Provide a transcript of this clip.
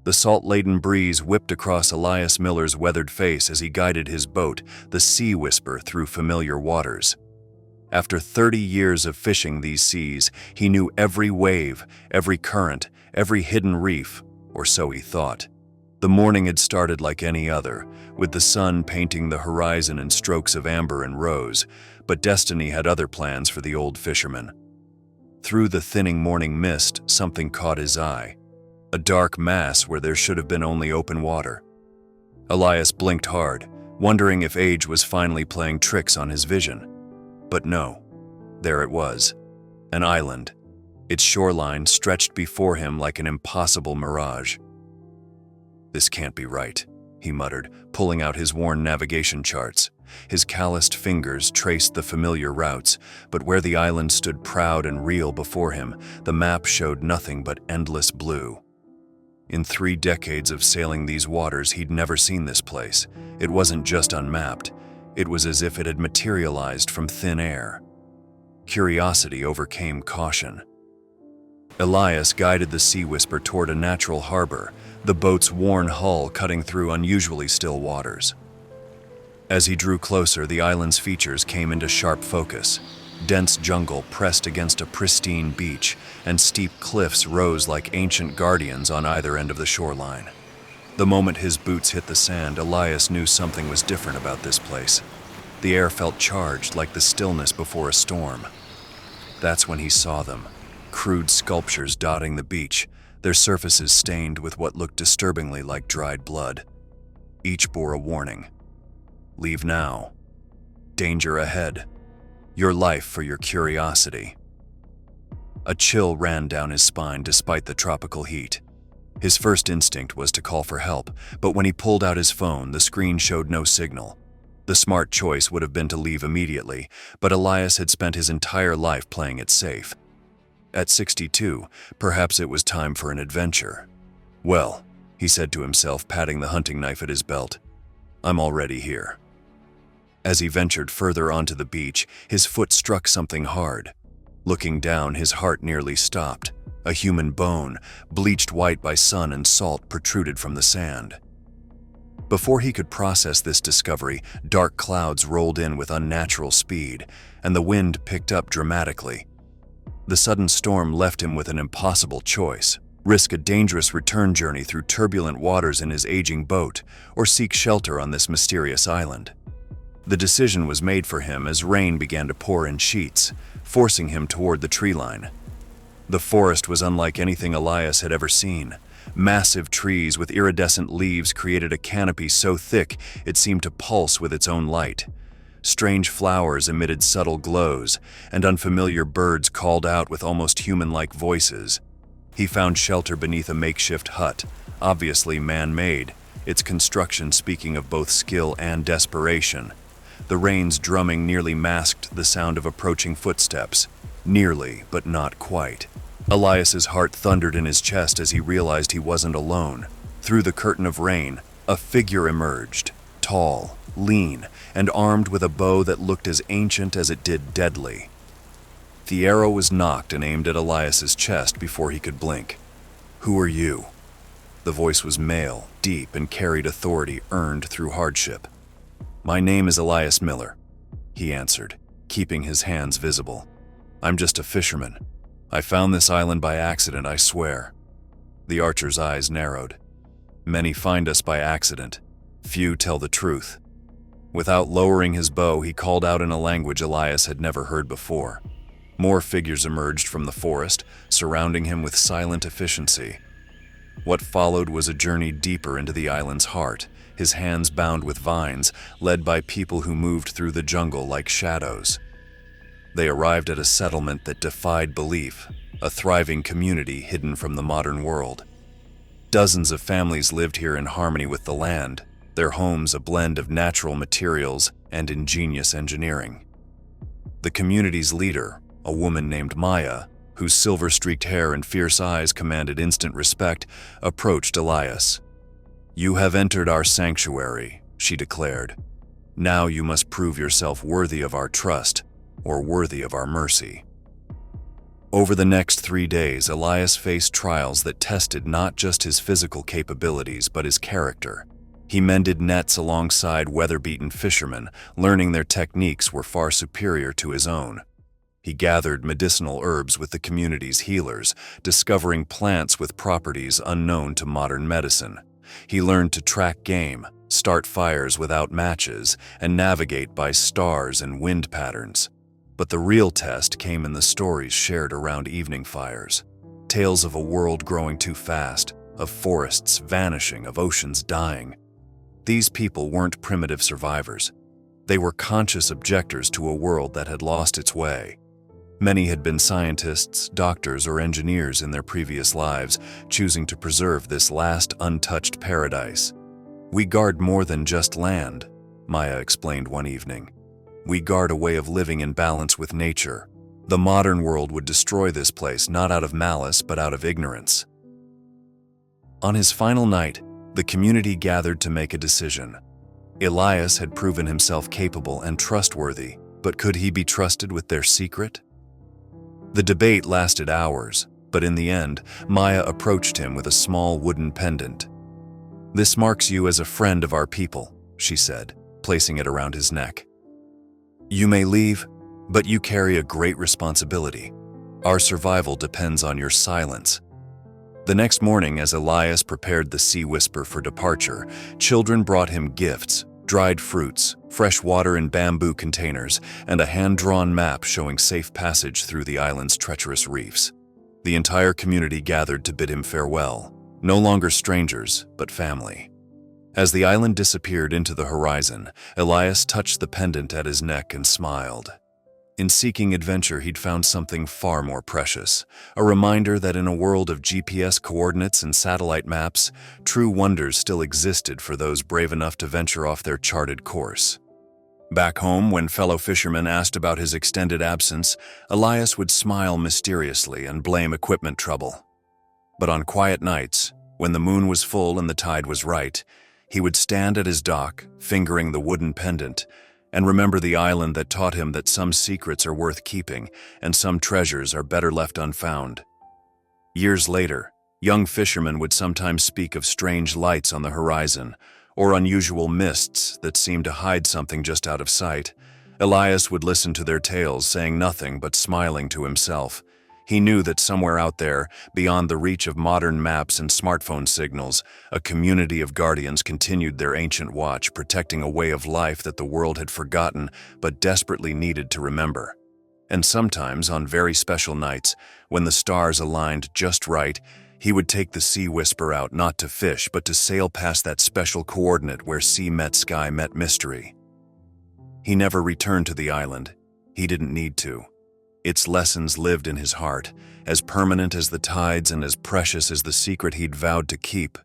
The salt-laden breeze whipped across Elias Miller's weathered face as he guided his boat, the Sea Whisper, through familiar waters. After 30 years of fishing these seas, he knew every wave, every current, every hidden reef, or so he thought. The morning had started like any other, with the sun painting the horizon in strokes of amber and rose, but destiny had other plans for the old fisherman. Through the thinning morning mist, something caught his eye. A dark mass where there should have been only open water. Elias blinked hard, wondering if age was finally playing tricks on his vision. But no, there it was, an island. Its shoreline stretched before him like an impossible mirage. "This can't be right," he muttered, pulling out his worn navigation charts. His calloused fingers traced the familiar routes, but where the island stood proud and real before him, the map showed nothing but endless blue. In 3 decades of sailing these waters, he'd never seen this place. It wasn't just unmapped. It was as if it had materialized from thin air. Curiosity overcame caution. Elias guided the Sea Whisper toward a natural harbor, the boat's worn hull cutting through unusually still waters. As he drew closer, the island's features came into sharp focus. Dense jungle pressed against a pristine beach, and steep cliffs rose like ancient guardians on either end of the shoreline. The moment his boots hit the sand, Elias knew something was different about this place. The air felt charged, like the stillness before a storm. That's when he saw them, crude sculptures dotting the beach, their surfaces stained with what looked disturbingly like dried blood. Each bore a warning. "Leave now. Danger ahead. Your life for your curiosity." A chill ran down his spine despite the tropical heat. His first instinct was to call for help, but when he pulled out his phone, the screen showed no signal. The smart choice would have been to leave immediately, but Elias had spent his entire life playing it safe. At 62, perhaps it was time for an adventure. "Well," he said to himself, patting the hunting knife at his belt, "I'm already here." As he ventured further onto the beach, his foot struck something hard. Looking down, his heart nearly stopped. A human bone, bleached white by sun and salt, protruded from the sand. Before he could process this discovery, dark clouds rolled in with unnatural speed, and the wind picked up dramatically. The sudden storm left him with an impossible choice: risk a dangerous return journey through turbulent waters in his aging boat, or seek shelter on this mysterious island. The decision was made for him as rain began to pour in sheets, forcing him toward the tree line. The forest was unlike anything Elias had ever seen. Massive trees with iridescent leaves created a canopy so thick it seemed to pulse with its own light. Strange flowers emitted subtle glows, and unfamiliar birds called out with almost human-like voices. He found shelter beneath a makeshift hut, obviously man-made, its construction speaking of both skill and desperation. The rain's drumming nearly masked the sound of approaching footsteps. Nearly, but not quite. Elias's heart thundered in his chest as he realized he wasn't alone. Through the curtain of rain, a figure emerged, tall, lean, and armed with a bow that looked as ancient as it did deadly. The arrow was nocked and aimed at Elias's chest before he could blink. "Who are you?" The voice was male, deep, and carried authority earned through hardship. "My name is Elias Miller," he answered, keeping his hands visible. "I'm just a fisherman. I found this island by accident, I swear." The archer's eyes narrowed. "Many find us by accident. Few tell the truth." Without lowering his bow, he called out in a language Elias had never heard before. More figures emerged from the forest, surrounding him with silent efficiency. What followed was a journey deeper into the island's heart, his hands bound with vines, led by people who moved through the jungle like shadows. They arrived at a settlement that defied belief, a thriving community hidden from the modern world. Dozens of families lived here in harmony with the land, their homes a blend of natural materials and ingenious engineering. The community's leader, a woman named Maya, whose silver-streaked hair and fierce eyes commanded instant respect, approached Elias. "You have entered our sanctuary," she declared. "Now you must prove yourself worthy of our trust, or worthy of our mercy." Over the next 3 days, Elias faced trials that tested not just his physical capabilities but his character. He mended nets alongside weather-beaten fishermen, learning their techniques were far superior to his own. He gathered medicinal herbs with the community's healers, discovering plants with properties unknown to modern medicine. He learned to track game, start fires without matches, and navigate by stars and wind patterns. But the real test came in the stories shared around evening fires. Tales of a world growing too fast, of forests vanishing, of oceans dying. These people weren't primitive survivors. They were conscious objectors to a world that had lost its way. Many had been scientists, doctors, or engineers in their previous lives, choosing to preserve this last untouched paradise. "We guard more than just land," Maya explained one evening. "We guard a way of living in balance with nature. The modern world would destroy this place not out of malice but out of ignorance." On his final night, the community gathered to make a decision. Elias had proven himself capable and trustworthy, but could he be trusted with their secret? The debate lasted hours, but in the end, Maya approached him with a small wooden pendant. "This marks you as a friend of our people," she said, placing it around his neck. "You may leave, but you carry a great responsibility. Our survival depends on your silence." The next morning, as Elias prepared the Sea Whisper for departure, children brought him gifts: dried fruits, fresh water in bamboo containers, and a hand-drawn map showing safe passage through the island's treacherous reefs. The entire community gathered to bid him farewell, no longer strangers, but family. As the island disappeared into the horizon, Elias touched the pendant at his neck and smiled. In seeking adventure, he'd found something far more precious, a reminder that in a world of GPS coordinates and satellite maps, true wonders still existed for those brave enough to venture off their charted course. Back home, when fellow fishermen asked about his extended absence, Elias would smile mysteriously and blame equipment trouble. But on quiet nights, when the moon was full and the tide was right, he would stand at his dock, fingering the wooden pendant, and remember the island that taught him that some secrets are worth keeping and some treasures are better left unfound. Years later, young fishermen would sometimes speak of strange lights on the horizon or unusual mists that seemed to hide something just out of sight. Elias would listen to their tales, saying nothing but smiling to himself. He knew that somewhere out there, beyond the reach of modern maps and smartphone signals, a community of guardians continued their ancient watch, protecting a way of life that the world had forgotten but desperately needed to remember. And sometimes, on very special nights, when the stars aligned just right, he would take the Sea Whisper out not to fish but to sail past that special coordinate where sea met sky met mystery. He never returned to the island. He didn't need to. Its lessons lived in his heart, as permanent as the tides and as precious as the secret he'd vowed to keep.